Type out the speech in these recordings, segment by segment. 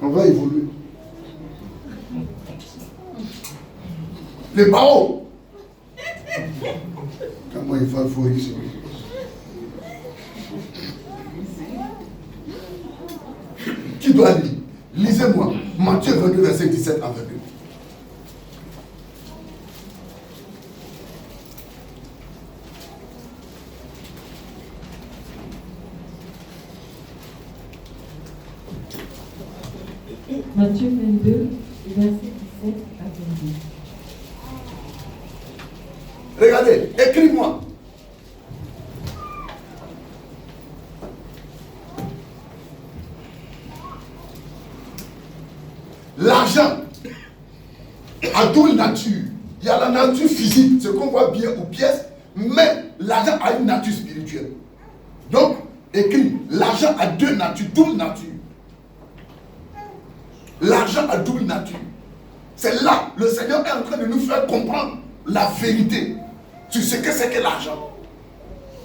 On va évoluer. Les barreaux. Comment il faut ici. Qui doit lire? Lisez-moi. Matthieu 22, verset 17 à 22. Matthieu 22, verset 17 à 22. Regardez, écris-moi. L'argent a double nature. Il y a la nature physique, ce qu'on voit bien aux pièces, mais l'argent a une nature spirituelle. Donc, écris, l'argent a deux natures, double nature. L'argent a double nature. C'est là, le Seigneur est en train de nous faire comprendre la vérité sur ce que c'est que l'argent.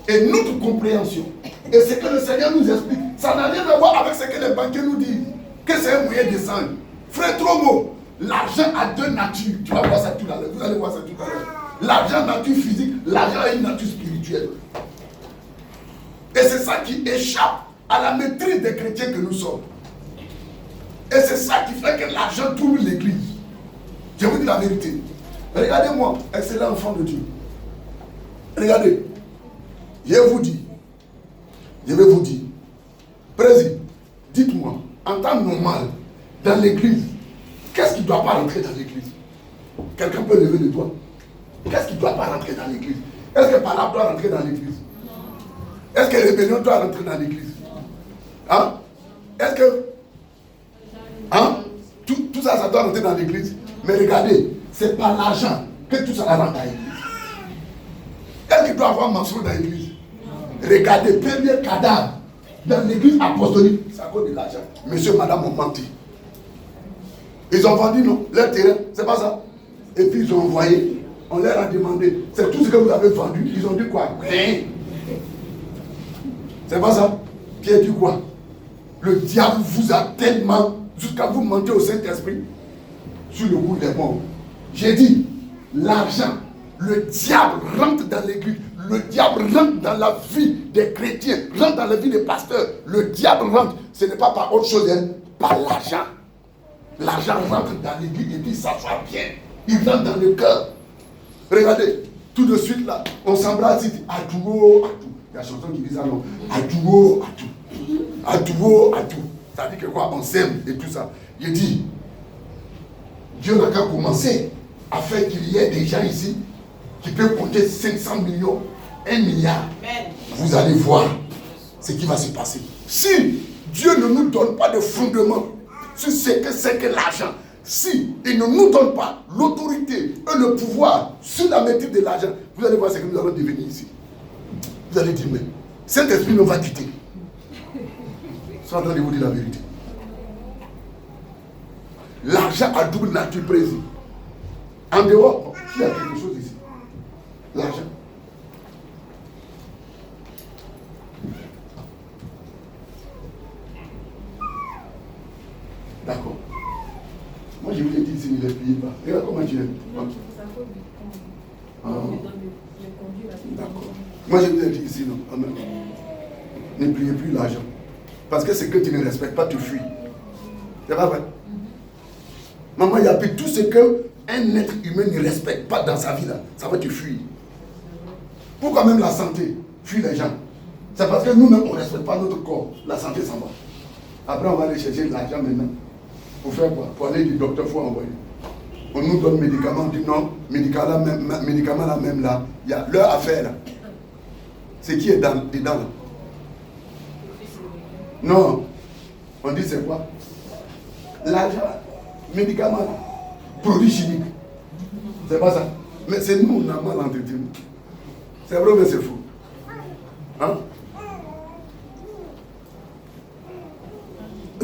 Et notre compréhension, et ce que le Seigneur nous explique, ça n'a rien à voir avec ce que les banquiers nous disent, que c'est un moyen de sang. Frère Tromo, l'argent a deux natures. Tu vas voir ça tout à l'heure. Vous allez voir ça tout à l'heure. L'argent a une nature physique, l'argent a une nature spirituelle. Et c'est ça qui échappe à la maîtrise des chrétiens que nous sommes. Et c'est ça qui fait que l'argent trouble l'église. Je vous dis la vérité. Regardez-moi, excellent enfant de Dieu. Regardez. Je vais vous dire. Président, dites-moi, en temps normal, dans l'église, qu'est-ce qui ne doit pas rentrer dans l'église? Quelqu'un peut lever le doigt. Qu'est-ce qui ne doit pas rentrer dans l'église? Est-ce que parole doit rentrer dans l'église? Est-ce que rébellion doit rentrer dans l'église? Hein? Est-ce que... Hein? Tout ça, ça doit rentrer dans l'église. Mais regardez, c'est par l'argent que tout ça rentre dans l'église. Est-ce qu'il doit y avoir mensonge dans l'église? Regardez, premier cadavre dans l'église apostolique, c'est à cause de l'argent. Monsieur, madame ont menti. Ils ont vendu non, leur terrain, c'est pas ça. Et puis ils ont envoyé, on leur a demandé, c'est tout ce que vous avez vendu. Ils ont dit quoi? Rien. C'est pas ça. Pierre dit quoi? Le diable vous a tellement, jusqu'à vous mentez au Saint-Esprit, sur le goût des morts. J'ai dit, l'argent, le diable rentre dans l'église, le diable rentre dans la vie des chrétiens, rentre dans la vie des pasteurs. Le diable rentre, ce n'est pas par autre chose, hein, par l'argent. L'argent rentre dans l'église et puis ça va bien. Il rentre dans le cœur. Regardez, tout de suite là, on s'embrasse et dit Adouo, Adou. Il y a une chanson qui dit ça, non? Adouo, Adou. Adouo, Adou. Ça dit que quoi? On s'aime et tout ça. Il dit, Dieu n'a qu'à commencer à faire qu'il y ait des gens ici qui peuvent compter 500 millions, 1 milliard. Amen. Vous allez voir ce qui va se passer. Si Dieu ne nous donne pas de fondement sur ce que c'est que l'argent, si il ne nous donne pas l'autorité et le pouvoir sur la maîtrise de l'argent, vous allez voir ce que nous allons devenir ici. Vous allez dire, mais cet esprit nous va quitter. Je suis en train de vous dire la vérité. L'argent a double nature précise. En dehors, il y a quelque chose ici. L'argent. D'accord. Moi, je vous ai dit ici, ne les pliez pas. Regarde comment tu l'aimes. D'accord. Moi, je vous ai dit ici, non. Amen. Ne pliez plus l'argent. Parce que ce que tu ne respectes pas, tu fuis. C'est pas vrai? Maman, il y a plus tout ce qu'un être humain ne respecte pas dans sa vie, là. Ça va te fuir. Pourquoi même la santé fuit les gens? C'est parce que nous-mêmes, on ne respecte pas notre corps. La santé s'en va. Après, on va aller chercher de l'argent maintenant. Pour faire quoi? Pour aller du docteur, il faut envoyer. On nous donne médicaments, on dit non, médicaments là même là, il y a leur affaire là. C'est qui est dedans là? Non. On dit c'est quoi? L'argent, médicaments, produits chimiques. C'est pas ça. Mais c'est nous, on a mal entretenu. C'est vrai mais c'est faux. Hein?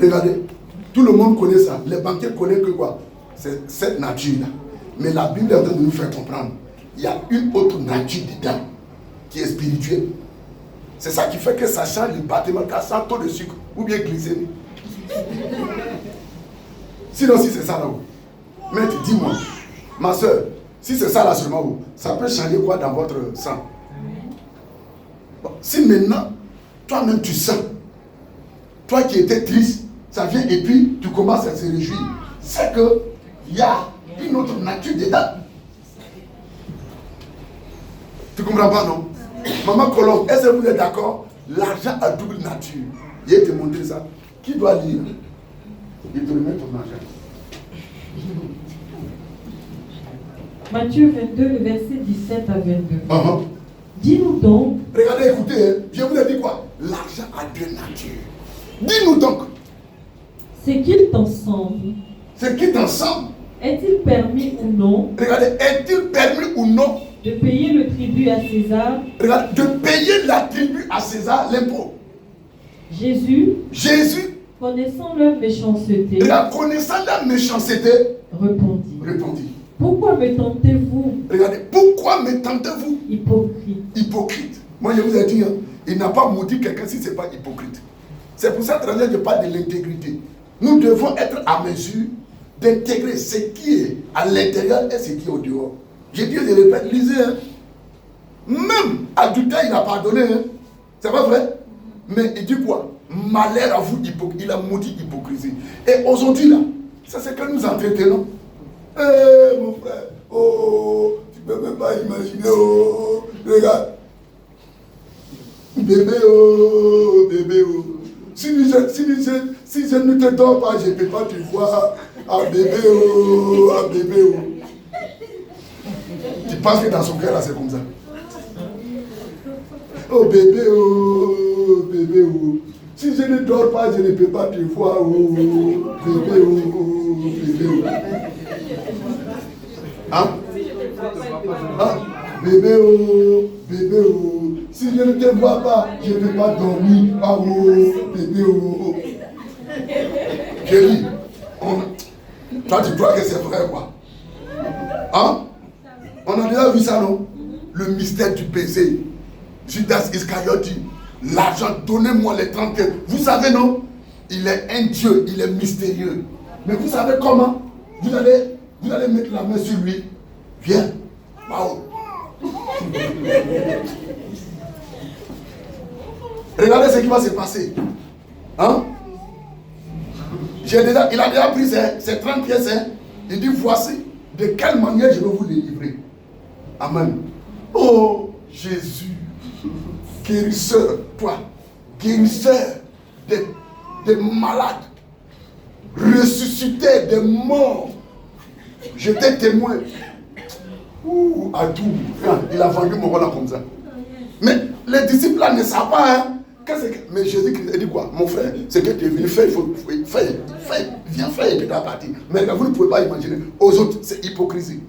Regardez, tout le monde connaît ça. Les banquiers connaissent que quoi? C'est cette nature-là. Mais la Bible est en train de nous faire comprendre. Il y a une autre nature dedans qui est spirituelle. C'est ça qui fait que ça change le battement, ça sent taux de sucre ou bien glycémie. Sinon, si c'est ça là-haut, maître, dis-moi, ma soeur, si c'est ça là seulement, ça peut changer quoi dans votre sang? Bon, si maintenant, toi-même tu sens, toi qui étais triste, ça vient et puis tu commences à se réjouir, c'est qu'il y a une autre nature dedans. Tu comprends pas, non? Maman Colombe, est-ce que vous êtes d'accord? L'argent a double nature. Il a te montré ça. Qui doit lire? Il te remet ton argent. Matthieu 22, le verset 17 à 22. Uh-huh. Dis-nous donc. Regardez, écoutez, je vous ai dit quoi? L'argent a deux natures. Dis-nous donc. C'est qu'il t'ensemble. C'est qui t'ensemble? Est-il permis ou non? Regardez, est-il permis ou non? De payer le tribut à César. Regarde, de payer la tribu à César, l'impôt. Jésus, connaissant leur méchanceté, répondit. Pourquoi me tentez-vous? Regardez, pourquoi me tentez-vous? Hypocrite. Moi je vous ai dit, il n'a pas maudit quelqu'un si ce n'est pas hypocrite. C'est pour ça que je parle de l'intégrité. Nous devons être à mesure d'intégrer ce qui est à l'intérieur et ce qui est au dehors. J'ai dit, je répète, lisez. Même adultère, il a pardonné. C'est pas vrai? Mais il dit quoi? Malheur à vous, il a maudit hypocrisie. Et aujourd'hui, là, ça c'est que nous entretenons. Mon frère, tu peux même pas imaginer, regarde. Bébé, si je ne te dors pas, je ne peux pas te voir. Bébé, Tu penses que dans son cœur, là, c'est comme ça. Bébé, Si je ne dors pas, je ne peux pas te voir. Bébé. Hein? Bébé. Si je ne te vois pas, je ne peux pas dormir. Bébé. J'ai dit, toi tu crois que c'est vrai quoi? Hein? On a déjà vu ça, non? Le mystère du baiser. Judas Iscariote, l'argent, donnez-moi les 30. Vous savez, non? Il est un Dieu, il est mystérieux. Mais vous savez comment? Vous allez mettre la main sur lui. Viens. Waouh. Regardez ce qui va se passer. Hein? Il a déjà pris ses 30 pièces. Il dit, voici de quelle manière je vais vous les livrer. Amen. Oh, Jésus. Guérisseur, toi. Guérisseur des malades. Ressuscité des morts. J'étais témoin. À tout. Il a vendu mon rôle comme ça. Mais les disciples là ne savent pas. Hein. Mais Jésus-Christ dit quoi? Mon frère, c'est que tu es venu faire, il faut faire. Viens faire et puis tu as parti. Mais vous ne pouvez pas imaginer. Aux autres, c'est hypocrisie.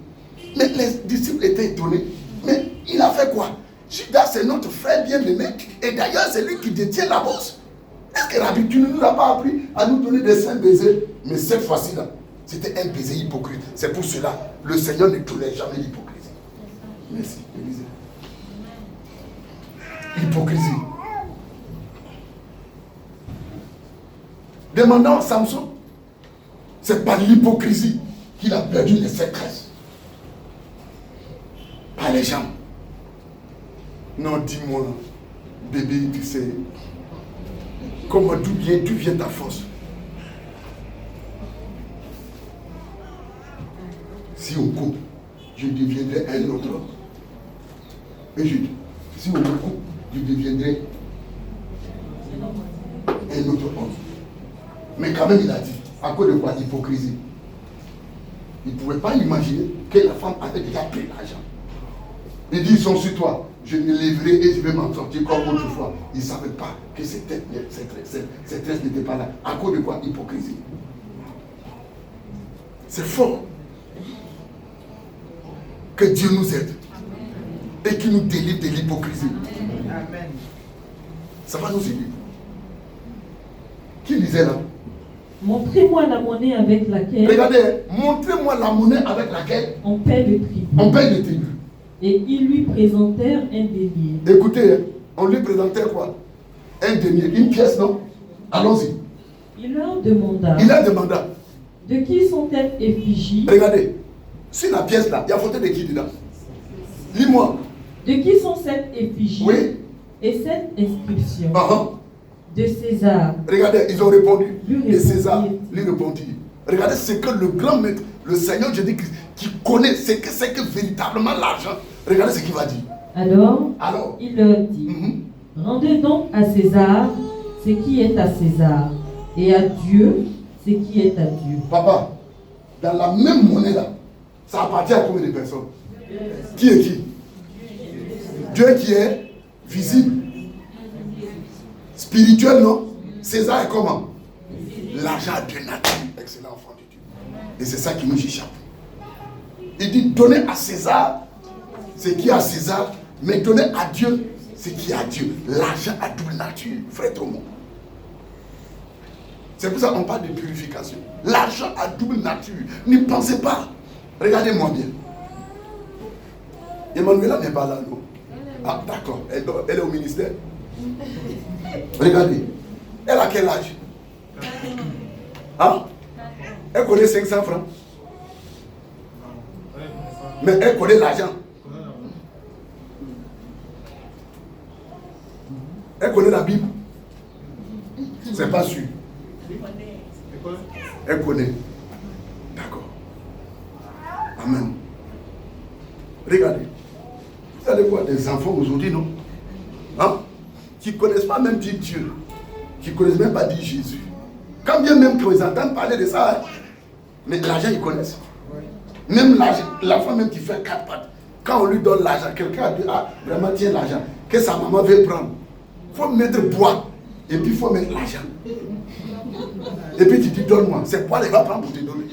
Mais les disciples étaient étonnés. Mais il a fait quoi? Judas, c'est notre frère bien-aimé. Et d'ailleurs, c'est lui qui détient la bourse. Est-ce que Rabbi, tu ne nous as pas appris à nous donner des saints baisers? Mais cette fois-ci là, c'était un baiser hypocrite. C'est pour cela, le Seigneur ne tolère jamais l'hypocrisie. Merci, Élisée. Hypocrisie. Demandons à Samson, c'est par l'hypocrisie qu'il a perdu les secrets. Pas les gens. Non, dis-moi, bébé, tu sais, comment d'où vient ta force? Si on coupe, je deviendrai un autre homme. Et je dis, si on me coupe, je deviendrai un autre homme. Mais quand même, il a dit, à cause de quoi? Hypocrisie. Il ne pouvait pas imaginer que la femme avait déjà pris l'argent. Il dit, ils sont sur toi, je me lèverai et je vais m'en sortir comme autrefois. Il ne savait pas que ces tresses n'étaient pas là. À cause de quoi? Hypocrisie. C'est fort. Que Dieu nous aide et qu'il nous délivre de l'hypocrisie. Amen. Ça va nous aider. Qui disait là? Montrez-moi la monnaie avec laquelle. Regardez, montrez-moi la monnaie avec laquelle on paie le tribut. On paie le tribut. Et ils lui présentèrent un denier. Écoutez, on lui présentait quoi? Un denier, une pièce, non? Allons-y. Il leur demanda. Il leur demanda. De qui sont elles effigies? Regardez. Sur la pièce là, il y a photo de qui dedans? Lis-moi. De qui sont cette effigie? Oui. Et cette inscription? De César. Regardez, ils ont répondu. De César lui répondit. Regardez ce que le grand maître, le Seigneur Jésus-Christ, qui connaît ce que c'est que véritablement l'argent. Regardez ce qu'il va dire. Alors il leur dit, rendez donc à César ce qui est à César, et à Dieu ce qui est à Dieu. Papa, dans la même monnaie là, ça appartient à combien de personnes? Qui est qui? Dieu qui est visible. Spirituel, non? César est comment? L'argent de nature. Excellent enfant de Dieu. Et c'est ça qui nous échappe. Il dit donnez à César ce qui est à César, mais donnez à Dieu ce qui est à Dieu. L'argent a double nature, frère Tromon. C'est pour ça qu'on parle de purification. L'argent a double nature. N'y pensez pas. Regardez-moi bien. Emmanuela n'est pas là, non? Ah, d'accord. Elle est au ministère. Regardez. Elle a quel âge? Hein? Elle connaît 500 francs. Mais elle connaît l'argent. Elle connaît la Bible. C'est pas sûr. Elle connaît. D'accord. Amen. Regardez. Vous allez voir des enfants aujourd'hui, non? Hein? Qui ne connaissent pas même dire Dieu. Qui ne connaissent même pas dire Jésus. Quand bien même qu'ils entendent parler de ça, hein? Mais l'argent, ils connaissent. Même l'enfant même qui fait 4 pattes. Quand on lui donne l'argent, quelqu'un a dit, ah, vraiment tiens l'argent, que sa maman veut prendre. Il faut mettre bois. Et puis il faut mettre l'argent. Et puis tu dis, donne-moi. C'est quoi il va prendre pour te donner?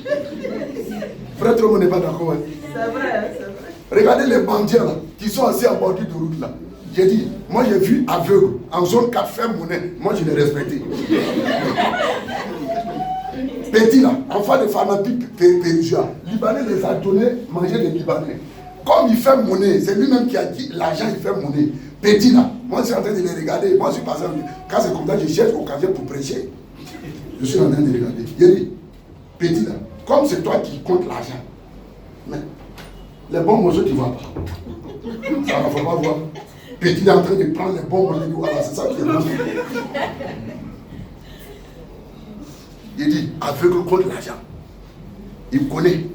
Frère, tout le monde n'est pas d'accord. Hein? C'est vrai, c'est vrai. Regardez les bandiers là, qui sont assis à bord de route là. J'ai dit, moi j'ai vu aveugle, en zone 4 faire monnaie. Moi je l'ai respecté. Petit là, enfant de pharmacie pérugea. Libanais les a donné manger des Libanais. Comme il fait monnaie, c'est lui-même qui a dit l'argent il fait monnaie. Petit là, moi je suis en train de les regarder. Moi je suis passé, quand c'est comme ça, je cherche occasion pour prêcher. Je suis en train de regarder. J'ai dit, petit là, comme c'est toi qui comptes l'argent, mais les bons morceaux tu ne vois pas. Ça ne faut pas voir. Petit est en train de prendre les bons morceaux, voilà, c'est ça qui est bon. Il dit, aveugle contre l'argent. Il connaît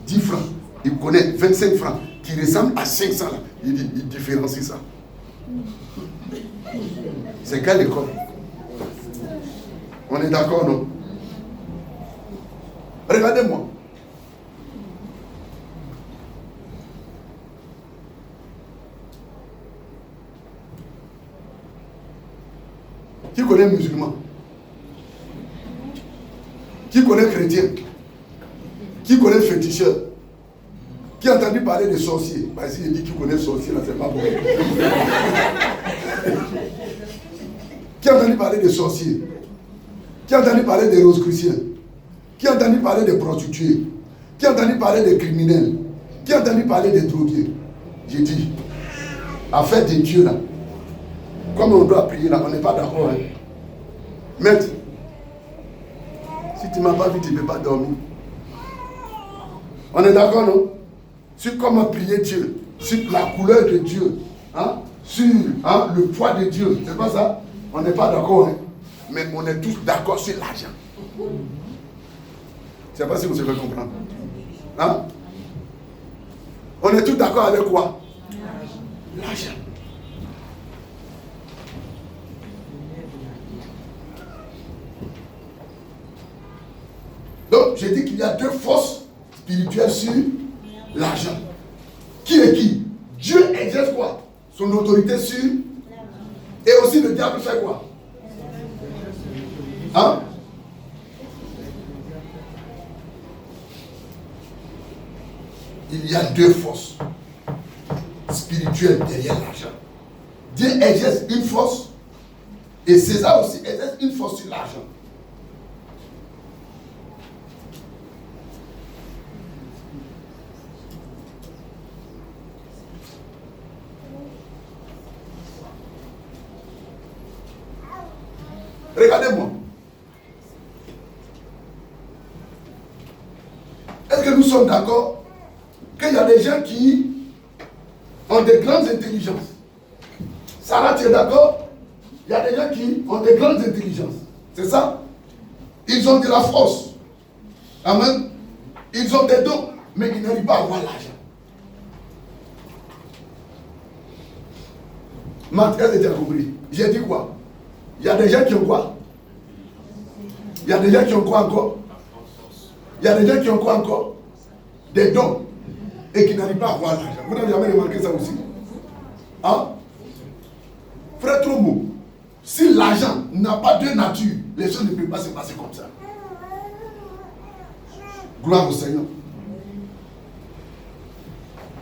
10 francs, il connaît 25 francs, qui ressemblent à 500 là. Il dit, il différencie ça. C'est quelle école? On est d'accord, non? Regardez-moi. Qui connaît musulman? Qui connaît chrétien? Qui connaît féticheur? Qui a entendu parler de sorciers? Bah, si il dit qui connaît sorcier, là, c'est pas bon. Qui a entendu parler de sorciers? Qui a entendu parler des rosicruciens? Qui a entendu parler des prostituées? Qui a entendu parler des criminels? Qui a entendu parler des drogués? J'ai dit, affaire de Dieu là, comme on doit prier là, on n'est pas d'accord. Hein? Maître, si tu ne m'as pas vu, tu ne peux pas dormir. On est d'accord, non? Sur comment prier Dieu, sur la couleur de Dieu, hein? Sur le poids de Dieu, c'est pas ça? On n'est pas d'accord, hein? Mais on est tous d'accord sur l'argent. Je ne sais pas si vous savez comprendre. Hein? On est tous d'accord avec quoi? L'argent. Donc, j'ai dit qu'il y a 2 forces spirituelles sur l'argent. Qui est qui? Dieu exerce quoi? Son autorité sur. Et aussi le diable fait quoi? Hein? Il y a 2 forces spirituelles derrière l'argent. Dieu exerce une force et César aussi exerce une force sur l'argent. Regardez-moi. Est-ce que nous sommes d'accord qu'il y a des gens qui ont de grandes intelligences? Sarah, tu es d'accord? Il y a des gens qui ont de grandes intelligences. C'est ça? Ils ont de la force. Amen. Ils ont des dons, mais ils n'arrivent pas à avoir l'argent. Est-ce que tu as compris? J'ai dit quoi? Il y a des gens qui ont quoi? Il y a des gens qui ont quoi encore? Il y a des gens qui ont quoi encore? Des dons. Et qui n'arrivent pas à avoir l'argent. Vous n'avez jamais remarqué ça aussi? Hein? Frère Trombo, si l'argent n'a pas de nature, les choses ne peuvent pas se passer comme ça. Gloire au Seigneur.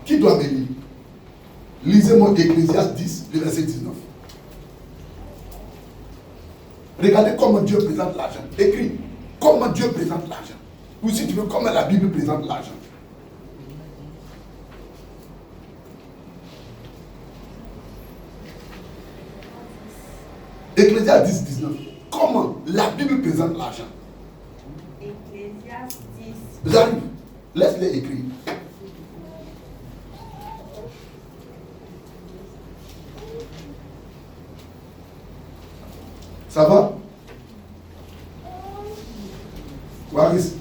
Qui doit me lire? Lisez-moi Ecclésiaste 10, le verset 19. Regardez comment Dieu présente l'argent. Écris comment Dieu présente l'argent. Ou si tu veux, comment la Bible présente l'argent. Ecclésiaste 10, 19. Comment la Bible présente l'argent? Ecclésiaste 10. J'arrive. Laisse-les écrire. Ça va? Waris.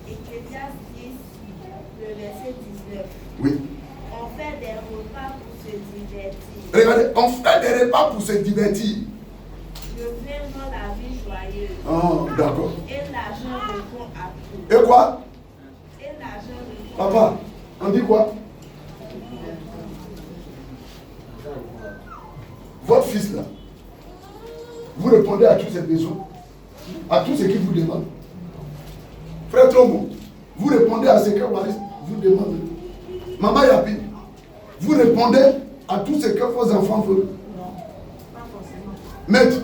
Ecclésiaste 10, le verset 19. Oui. On fait des repas pour se divertir. Regardez, on fait des repas pour se divertir. Le vin rend la vie joyeuse. Oh, d'accord. Et l'argent répond à tout. Et quoi? Et l'argent répond à Papa, on dit quoi? Votre fils là, vous répondez à tous ses besoins, à tout ce qu'il vous demande. Frère Trombo, vous répondez à ce que Waris vous demande. Maman Yapi, vous répondez à tout ce que vos enfants veulent. Non, pas forcément. Maître,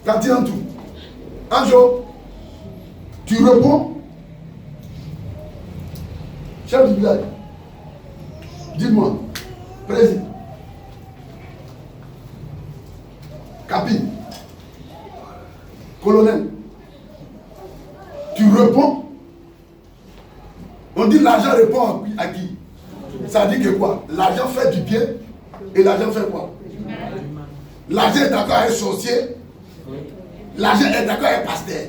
Tati en tout. Anjo, tu réponds. Chef du village, dis-moi. Président. Capi. Colonel. Tu réponds. On dit l'argent répond à qui? Ça dit que quoi? L'argent fait du bien et l'argent fait quoi? L'argent est d'accord avec sorcier. L'argent est d'accord avec pasteur.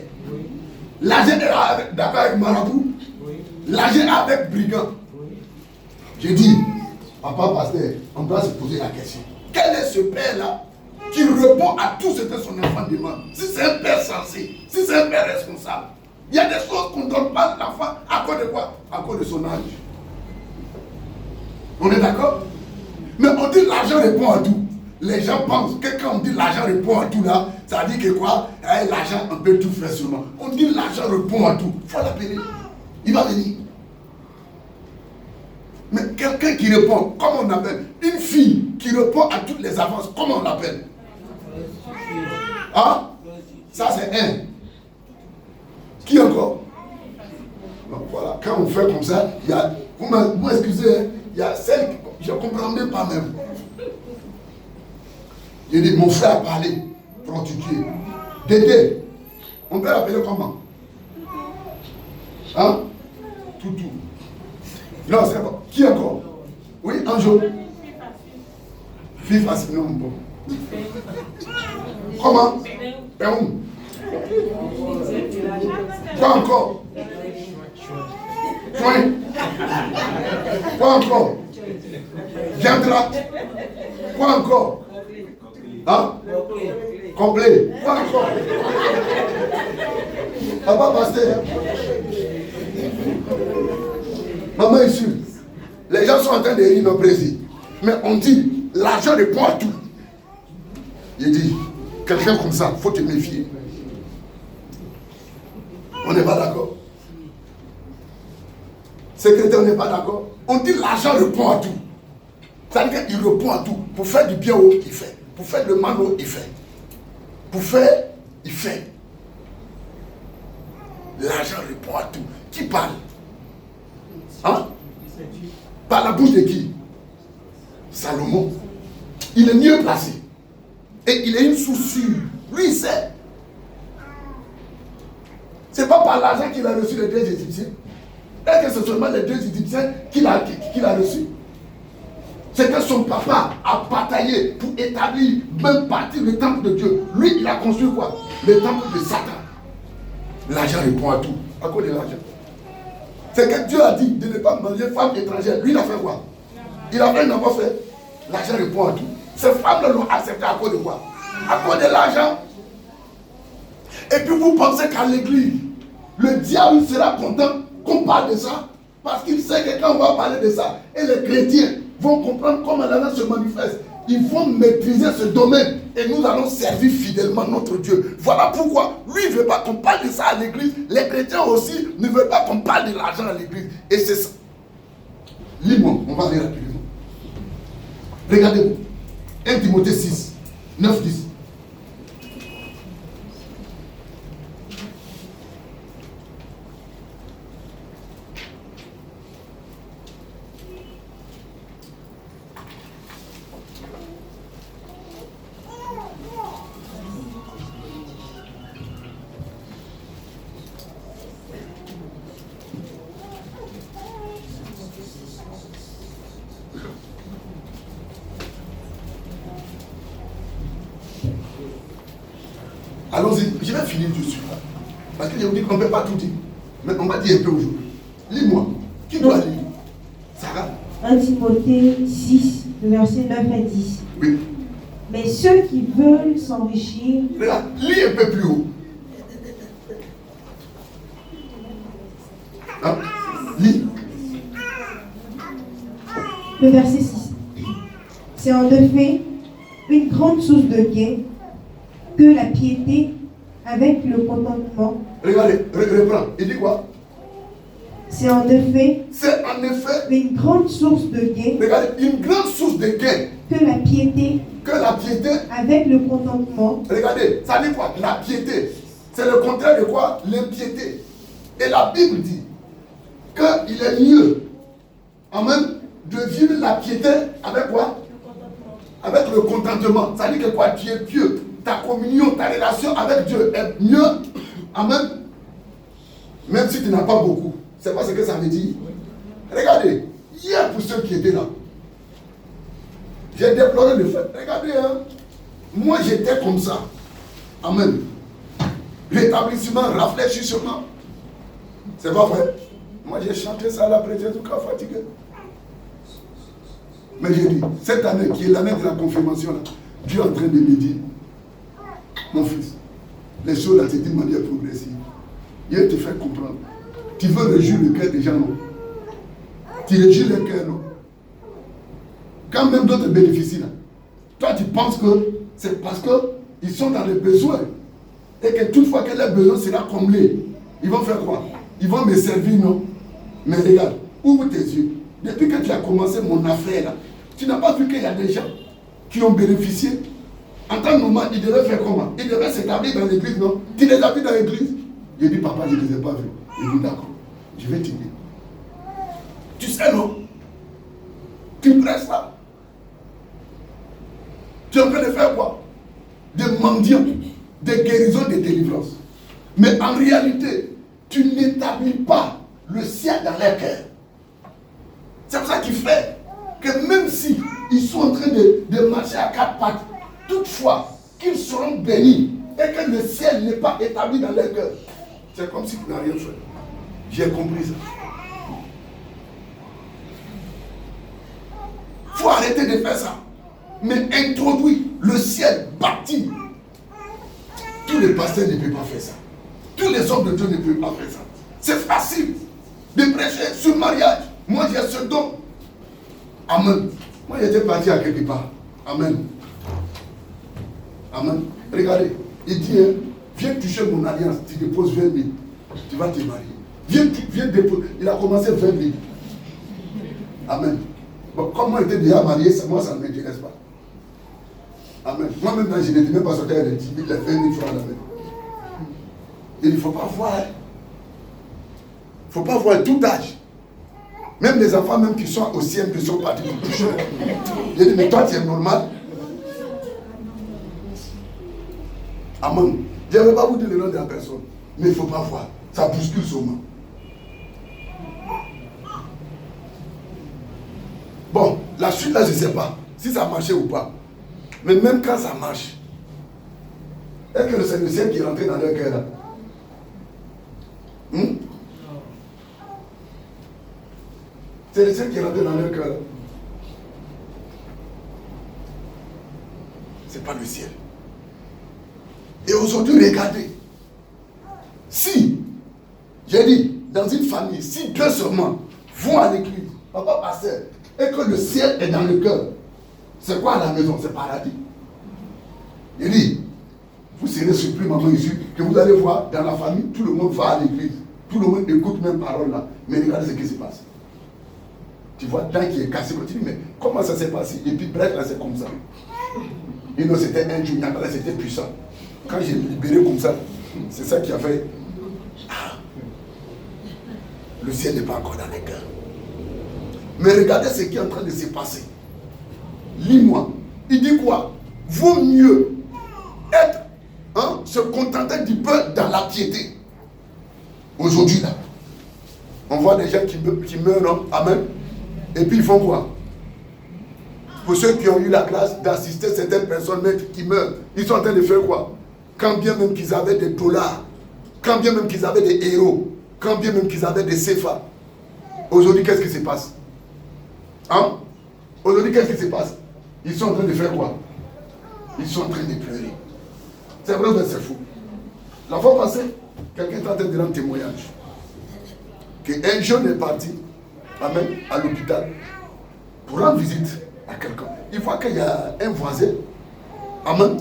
L'argent est d'accord avec marabout. L'argent est avec brigand. Je dis, papa pasteur, on doit se poser la question. Quel est ce père-là qui répond à tout ce que son enfant demande? Si c'est un père sensé, si c'est un père responsable, il y a des choses qu'on ne donne pas à l'enfant à cause de quoi? À cause de son âge. On est d'accord? Mais on dit l'argent répond à tout. Les gens pensent que quand on dit l'argent répond à tout là, ça dit que quoi? L'argent on peut tout faire seulement. On dit l'argent répond à tout. Il faut l'appeler. Il va venir. Mais quelqu'un qui répond, comment on appelle? Une fille qui répond à toutes les avances, comment on l'appelle? Hein? Ça c'est un. Qui encore? Donc voilà, quand on fait comme ça, il y a, vous m'excusez, il y a celle que je ne comprends même pas même. J'ai dit, mon frère a parlé, prostitué. Dédé, on peut l'appeler comment? Hein? Toutou. Non, c'est bon. Qui encore? Oui, Anjo. Fille facile, non, bon. Comment? Péoum. Quoi encore? Point. Quoi encore? Viendra. Quoi encore? Hein? Complet. Quoi encore? Papa pasteur. Maman ici. Les gens sont en train de rire nos présidents. Mais on dit, l'argent répond à tout. Il dit, quelqu'un comme ça, il faut te méfier. On n'est pas d'accord. Secrétaire, on n'est pas d'accord. On dit l'argent répond à tout. Ça veut dire qu'il répond à tout. Pour faire du bien, il fait. Pour faire le mal, il fait. Pour faire, il fait. L'argent répond à tout. Qui parle? Hein? Par la bouche de qui? Salomon. Il est mieux placé. Et il est une source sûre. Lui, il sait. Ce n'est pas par l'argent qu'il a reçu les 2 Égyptiens. Est-ce que c'est seulement les 2 Égyptiens qu'il a reçus? C'est que son papa a bataillé pour établir, même partir le temple de Dieu. Lui, il a construit quoi? Le temple de Satan. L'argent répond à tout. À cause de l'argent. C'est que Dieu a dit de ne pas marier femme étrangère. Lui, il a fait quoi? Il a fait, il n'a pas fait. L'argent répond à tout. Ces femmes-là l'ont accepté à cause de quoi? À cause de l'argent. Et puis vous pensez qu'à l'église, le diable sera content qu'on parle de ça? Parce qu'il sait que quand on va parler de ça, et les chrétiens vont comprendre comment l'alliance se manifeste, ils vont maîtriser ce domaine et nous allons servir fidèlement notre Dieu. Voilà pourquoi lui il ne veut pas qu'on parle de ça à l'église. Les chrétiens aussi ne veulent pas qu'on parle de l'argent à l'église. Et c'est ça. Lis-moi, on va aller rapidement. Regardez-vous. 1 Timothée 6, 9, 10. Allons-y, je vais finir tout de suite. Parce que je vous dis qu'on ne peut pas tout dire. Mais on va dire un peu aujourd'hui. Lis-moi. Qui doit lire? Sarah. 1 Timothée 6, versets 9 à 10. Oui. Mais ceux qui veulent s'enrichir. Regarde, lis un peu plus haut. Hein? Lis. Le verset 6. C'est en effet une grande source de gain que la piété avec le contentement. Regardez, reprends. Il dit quoi? C'est en effet une grande source de gain. Regardez, une grande source de gain. Que la piété avec le contentement. Regardez, ça dit quoi? La piété. C'est le contraire de quoi? L'impiété. Et la Bible dit qu'il est mieux, en même, de vivre la piété avec quoi? Avec le contentement. Ça dit que quoi? Tu es pieux. Ta communion, ta relation avec Dieu est mieux, en même si tu n'as pas beaucoup. C'est pas ce que ça veut dire. Regardez, hier pour ceux qui étaient là, j'ai déploré le fait. Regardez, hein, moi j'étais comme ça. Amen. Rétablissement, rafraîchissement. C'est pas vrai. Moi j'ai chanté ça là après Jésus quand fatigué. Mais j'ai dit, cette année qui est l'année de la confirmation là, Dieu est en train de me dire, mon fils, les choses là c'est d'une manière progressive. Il te fait comprendre. Tu veux réjouir le cœur des gens, non? Tu réjouis le cœur, non? Quand même d'autres bénéficient là, toi tu penses que c'est parce qu'ils sont dans les besoins et que toutefois que leurs besoins sera comblé, ils vont faire quoi? Ils vont me servir, non? Mais regarde, ouvre tes yeux. Depuis que tu as commencé mon affaire là, tu n'as pas vu qu'il y a des gens qui ont bénéficié. En tant que moment, ils devaient faire comment? Ils devaient s'établir dans l'église, non? Tu les as vus dans l'église? J'ai dit, papa, je ne les ai pas vus. Il dit, d'accord, je vais t'aider. Tu sais, non? Tu presses là. Tu es en train de faire quoi? Des mendiants, des guérisons, des délivrances. Mais en réalité, tu n'établis pas le ciel dans leur cœur. C'est pour ça qu'il fait que même si ils sont en train de marcher à 4 pattes, toutefois qu'ils seront bénis et que le ciel n'est pas établi dans leur cœur, c'est comme si tu n'as rien fait. J'ai compris ça. Il faut arrêter de faire ça. Mais introduire le ciel bâti. Tous les pasteurs ne peuvent pas faire ça. Tous les hommes de Dieu ne peuvent pas faire ça. C'est facile de prêcher sur le mariage. Moi j'ai ce don. Amen. Moi j'étais parti à quelque part. Amen. Amen. Regardez, il dit, hein, viens toucher mon alliance, tu déposes 20 000. Tu vas te marier. Viens déposer. Il a commencé 20 000. Amen. Bon, comme moi j'étais déjà marié, moi ça ne m'intéresse pas. Amen. Moi-même, je n'étais même pas sorti à les 10 000, les 20 000 francs à la main. Il ne faut pas voir. Il ne faut pas voir tout âge. Même les enfants même qui sont au CM qui sont partis pour toucher. Il dit, mais toi tu es normal. Amen. Je ne vais pas vous dire le nom de la personne, mais il ne faut pas voir. Ça bouscule seulement. Bon, la chute là, je ne sais pas si ça a marché ou pas. Mais même quand ça marche, est-ce que c'est le ciel qui est rentré dans leur cœur là? C'est le ciel qui est rentré dans leur cœur là. Ce n'est pas le ciel. Et aujourd'hui, regardez. Si, j'ai dit, dans une famille, si deux seulement vont à l'église, papa pasteur, et que le ciel est dans le cœur, c'est quoi à la maison? C'est paradis. Il dit, vous serez surpris, maman, ici, que vous allez voir dans la famille, tout le monde va à l'église. Tout le monde écoute même parole là. Mais regardez ce qui se passe. Tu vois, tant qu'il est cassé, tu dis, mais comment ça s'est passé? Et puis bref, là, c'est comme ça. Et non, c'était un jour, là, c'était puissant. Quand j'ai libéré comme ça, c'est ça qui a fait. Ah, le ciel n'est pas encore dans les cœurs. Mais regardez ce qui est en train de se passer. Lis-moi. Il dit quoi? Vaut mieux être, se contenter du peu dans la piété. Aujourd'hui, là, on voit des gens qui meurent, non? Amen. Et puis ils font quoi? Pour ceux qui ont eu la grâce d'assister certaines personnes qui meurent, ils sont en train de faire quoi? Quand bien même qu'ils avaient des dollars, quand bien même qu'ils avaient des héros, quand bien même qu'ils avaient des CFA, aujourd'hui, qu'est-ce qui se passe? Aujourd'hui, qu'est-ce qui se passe? Ils sont en train de faire quoi? Ils sont en train de pleurer. C'est vrai, mais c'est fou. La fois passée, quelqu'un est en train de rendre témoignage qu'un jeune est parti, amen, à l'hôpital pour rendre visite à quelqu'un. Il voit qu'il y a un voisin, amen,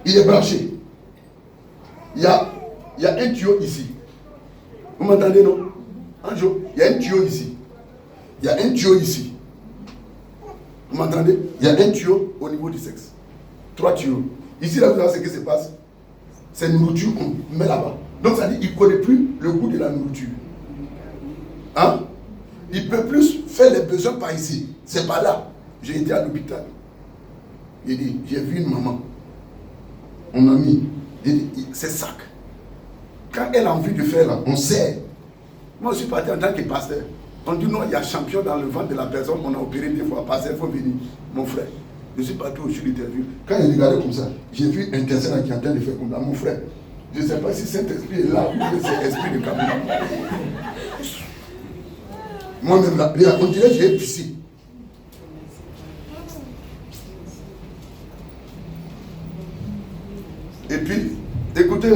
il est branché. Il y a un tuyau ici. Vous m'entendez, non? Anjo, il y a un tuyau ici. Il y a un tuyau ici. Vous m'entendez? Il y a un tuyau au niveau du sexe. 3 tuyaux. Ici, là, vous savez ce qui se passe. C'est nourriture qu'on met là-bas. Donc, ça dit qu'il ne connaît plus le goût de la nourriture. Il ne peut plus faire les besoins par ici. C'est pas là. J'ai été à l'hôpital. Il dit, j'ai vu une maman. On a mis. Il dit, c'est sac. Quand elle a envie de faire là, on sait. Moi, je suis parti en tant que pasteur. On dit non, il y a champion dans le ventre de la personne, on a opéré des fois, pasteur, il faut venir. Mon frère, je suis parti au jour d'interview. Quand il regardait comme ça, j'ai vu un tercin qui est en train de faire comme ça. Mon frère, je ne sais pas si Saint-Esprit est là ou c'est l'esprit de Kabila. Moi-même là, on dirait que j'ai pissé. Et puis, écoutez,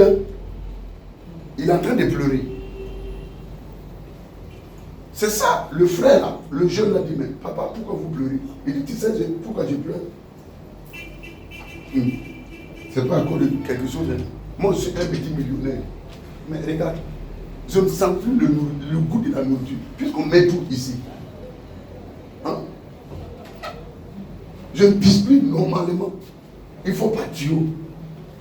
il est en train de pleurer. C'est ça, le frère là, le jeune l'a dit, mais papa, pourquoi vous pleurez? Il dit, tu sais pourquoi je pleure? C'est pas encore quelque chose. Moi, je suis un petit millionnaire. Mais regarde, je ne sens plus le goût de la nourriture, puisqu'on met tout ici. Je ne pisse plus normalement. Il ne faut pas tuyau.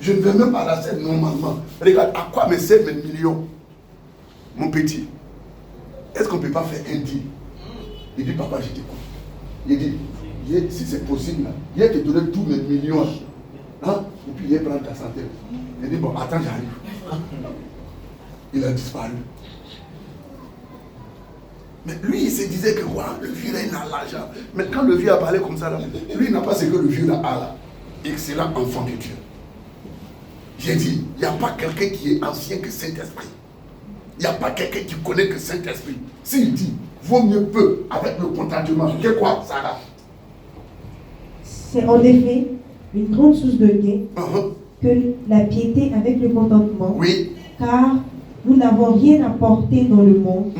Je ne vais même pas la scène normalement. Regarde, à quoi me servent mes millions? Mon petit. Est-ce qu'on ne peut pas faire un deal? Il dit, papa, je t'écoute. Il dit, si c'est possible, là, il a te donné tous mes millions. Et puis il prend ta santé. Il dit, bon, attends, j'arrive. Il a disparu. Mais lui, il se disait que voilà, le vieux là, il a l'argent. Mais quand le vieux a parlé comme ça, là, lui, il n'a pas ce que le vieux là a là. Excellent enfant de Dieu. J'ai dit, il n'y a pas quelqu'un qui est ancien que Saint-Esprit. Il n'y a pas quelqu'un qui connaît que Saint-Esprit. S'il dit, vaut mieux peu avec le contentement. Que quoi, Sarah? C'est en effet une grande source de gain que la piété avec le contentement. Oui. Car nous n'avons rien apporté dans le monde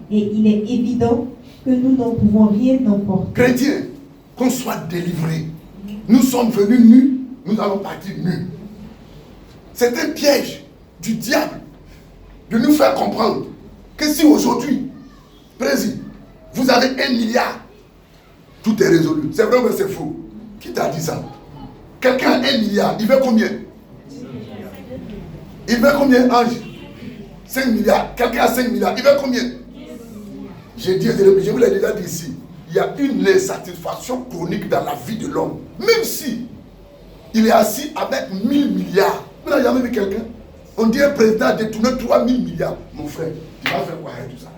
et il est évident que nous n'en pouvons rien emporter. Chrétiens, qu'on soit délivrés. Nous sommes venus nus, nous allons partir nus. C'est un piège du diable de nous faire comprendre que si aujourd'hui, Président, vous avez 1 milliard, tout est résolu. C'est vrai ou c'est faux? Qui t'a dit ça? Quelqu'un a 1 milliard, il veut combien? Il veut combien, Ange? 5 milliards. Quelqu'un a 5 milliards, il veut combien? Je vous l'ai déjà dit ici. Il y a une insatisfaction chronique dans la vie de l'homme. Même si il est assis avec 1000 milliards. Vous n'avez jamais vu quelqu'un? On dit un président a détourné 3000 milliards. Mon frère, tu vas faire quoi avec tout ça?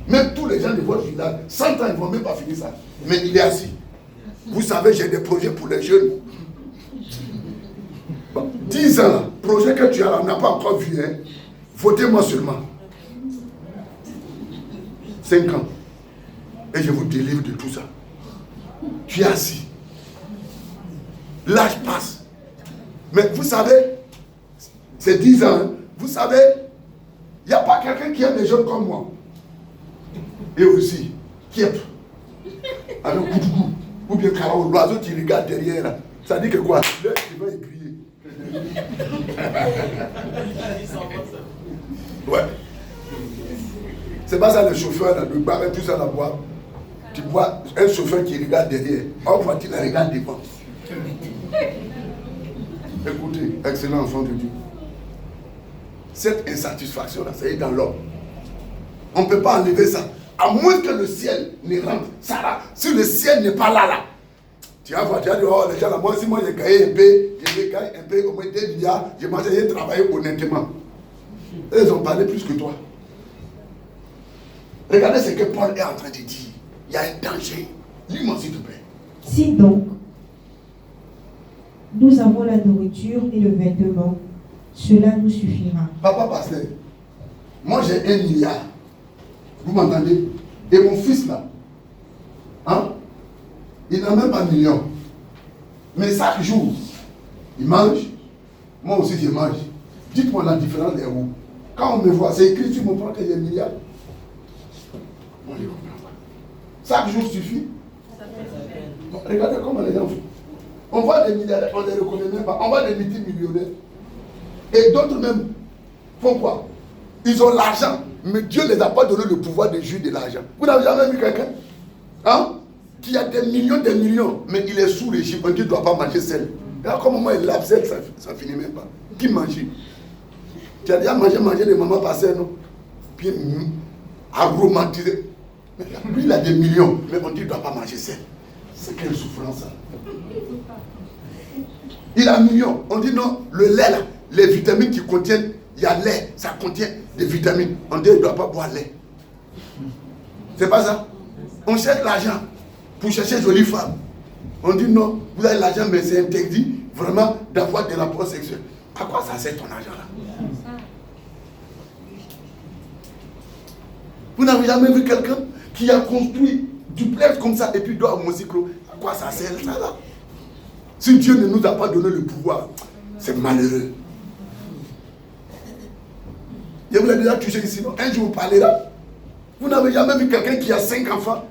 Même tous les gens de votre village, 100 ans, ils ne vont même pas finir ça. Mais il est assis. Vous savez, j'ai des projets pour les jeunes. Bon, 10 ans, projet que tu as là, on n'a pas encore vu. Hein. Votez-moi seulement. 5 ans. Et je vous délivre de tout ça. Tu es assis. L'âge passe. Mais vous savez, c'est 10 ans. Hein. Vous savez, il n'y a pas quelqu'un qui aime les jeunes comme moi. Et aussi, qui est avec Koudou, ou bien Karao, l'oiseau qui regarde derrière là. Ça dit que quoi? L'œil qui va écrier. Ouais. C'est pas ça le chauffeur là, de barrer tout ça à boire. Tu vois un chauffeur qui regarde derrière. En voiture, il regarde devant. Écoutez, excellent enfant de Dieu. Cette insatisfaction là, ça y est dans l'homme. On ne peut pas enlever ça. À moins que le ciel ne rentre. Ça là, si le ciel n'est pas là, tu vas voir, tu vas dire, oh les gens là, moi si moi j'ai gagné un peu, j'ai gagné un peu, au moins 2 milliards, j'ai travaillé honnêtement. Ils ont parlé plus que toi. Regardez ce que Paul est en train de dire. Il y a un danger. Lis-moi s'il te plaît. Si donc, nous avons la nourriture et le vêtement, cela nous suffira. Papa pasteur, moi j'ai 1 milliard. Vous m'entendez? Et mon fils là, hein? Il n'a même pas 1 million. Mais chaque jour, il mange. Moi aussi je mange. Dites-moi la différence des roues. Quand on me voit, c'est écrit sur mon plan que j'ai 1 milliard. On ne comprend pas. Chaque jour suffit. Bon, regardez comment les gens font. On voit des milliardaires, on ne les reconnaît même pas. On voit des multimillionnaires. Et d'autres même font quoi? Ils ont l'argent, mais Dieu ne les a pas donné le pouvoir de jouir de l'argent. Vous n'avez jamais vu quelqu'un, hein, qui a des millions, mais il est sous régime, on dit qu'il ne doit pas manger sel. Regarde comment il lave sel, ça ne finit même pas. Qui mange? Tu as déjà mangé des mamans passées, non? Puis aromatisé. Lui, il a des millions, mais on dit qu'il ne doit pas manger sel. C'est quelle souffrance, ça? Il a 1 million. On dit non, le lait là, les vitamines qui contiennent, il y a lait, ça contient des vitamines. On dit qu'il ne doit pas boire lait. C'est pas ça? On cherche l'argent pour chercher jolie femme. On dit non, vous avez l'argent, mais c'est interdit vraiment d'avoir des rapports sexuels. À quoi ça sert ton argent là? Vous n'avez jamais vu quelqu'un qui a construit du duplex comme ça et puis doit au mocyclo? À quoi ça sert ça là? Si Dieu ne nous a pas donné le pouvoir, c'est malheureux. Je vous l'ai déjà touché ici, non? Un jour vous parlez là. Vous n'avez jamais vu quelqu'un qui a 5 enfants.